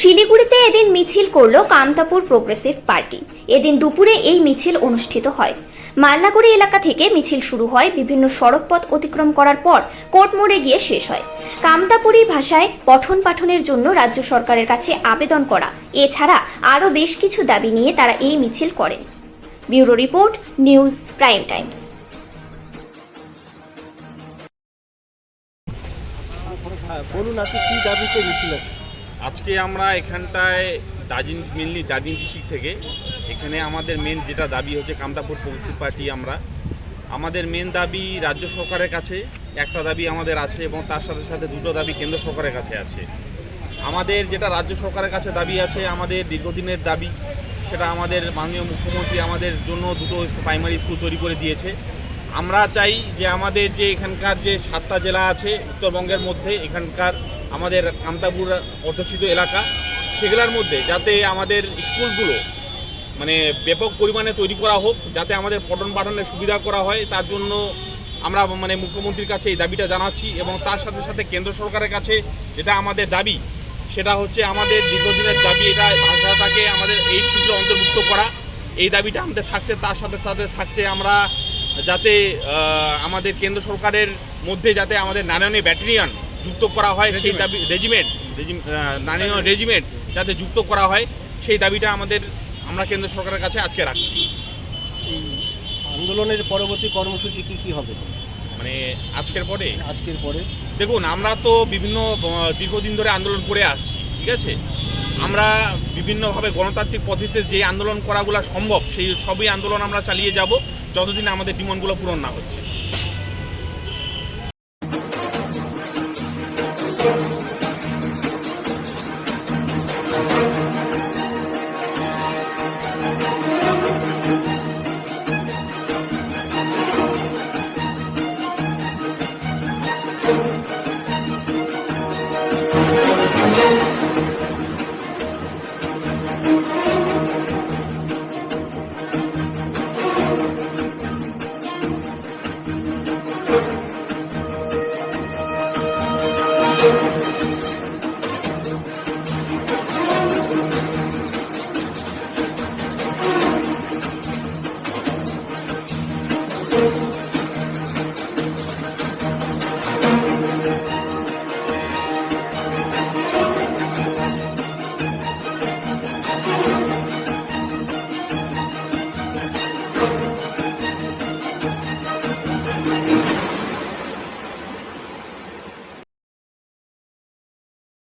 শিলিগুড়িতে এদিন মিছিল করল কামতাপুর প্রোগ্রেসিভ পার্টি। এদিন দুপুরে এই মিছিল অনুষ্ঠিত হয়। মাল্লাগুড়ি এলাকা থেকে মিছিল শুরু হয়, বিভিন্ন সড়ক পথ অতিক্রম করার পর কোর্ট মোড়ে গিয়ে শেষ হয়। কামতাপুরি ভাষায় পঠন পাঠনের জন্য রাজ্য সরকারের কাছে আবেদন করা এছাড়া আরও বেশ কিছু দাবি নিয়ে তারা এই মিছিল করেন। Bureau report, news prime Times. বলুন, আপনি কি দাবিতে মিছিল? আজকে আমরা এখানটায় মেনলি দার্জিলিং ডিস্ট্রিক্ট থেকে এখানে আমাদের মেন যেটা দাবি হচ্ছে কামতাপুর প্রোগ্রেসিভ পার্টি। আমাদের মেন দাবি রাজ্য সরকারের কাছে একটা দাবি আমাদের আছে এবং তার সাথে সাথে দুটো দাবি কেন্দ্র সরকারের কাছে আছে। আমাদের যেটা রাজ্য সরকারের কাছে দাবি আছে, আমাদের দীর্ঘদিনের দাবি, সেটা আমাদের মাননীয় মুখ্যমন্ত্রী আমাদের জন্য দুটো প্রাইমারি স্কুল তৈরি করে দিয়েছে। আমরা চাই যে আমাদের যে এখানকার যে 7টা জেলা আছে উত্তরবঙ্গের মধ্যে, এখানকার আমাদের কামতাপুর অধ্যুষিত এলাকা, সেগুলোর মধ্যে যাতে আমাদের স্কুলগুলো মানে ব্যাপক পরিমাণে তৈরি করা হোক, যাতে আমাদের পঠন পাঠনের সুবিধা করা হয়। তার জন্য আমরা মুখ্যমন্ত্রীর কাছে এই দাবিটা জানাচ্ছি এবং তার সাথে সাথে কেন্দ্র সরকারের কাছে যেটা আমাদের দাবি, সেটা হচ্ছে আমাদের দীর্ঘদিনের দাবি, এটা ভাষাটাকে আমাদের এই শিডিউলে অন্তর্ভুক্ত করা। এই দাবিটা আমাদের থাকছে। তার সাথে সাথে থাকছে আমরা যাতে আমাদের কেন্দ্র সরকারের মধ্যে যাতে আমাদের নারায়ণী ব্যাটালিয়ন যুক্ত করা হয়, সেই দাবি নারায়ণ রেজিমেন্ট যাতে যুক্ত করা হয়, সেই দাবিটা আমরা কেন্দ্র সরকারের কাছে আজকে রাখছি। এই আন্দোলনের পরবর্তী কর্মসূচি কি হবে? আজকের পরে দেখুন, আমরা তো বিভিন্ন দীর্ঘদিন ধরে আন্দোলন করে আসছি, ঠিক আছে। আমরা বিভিন্নভাবে গণতান্ত্রিক পদ্ধতিতে যে আন্দোলন করাগুলো সম্ভব, সেই সবই আন্দোলন আমরা চালিয়ে যাব যতদিন আমাদের ডিমান্ডগুলো পূরণ না হচ্ছে।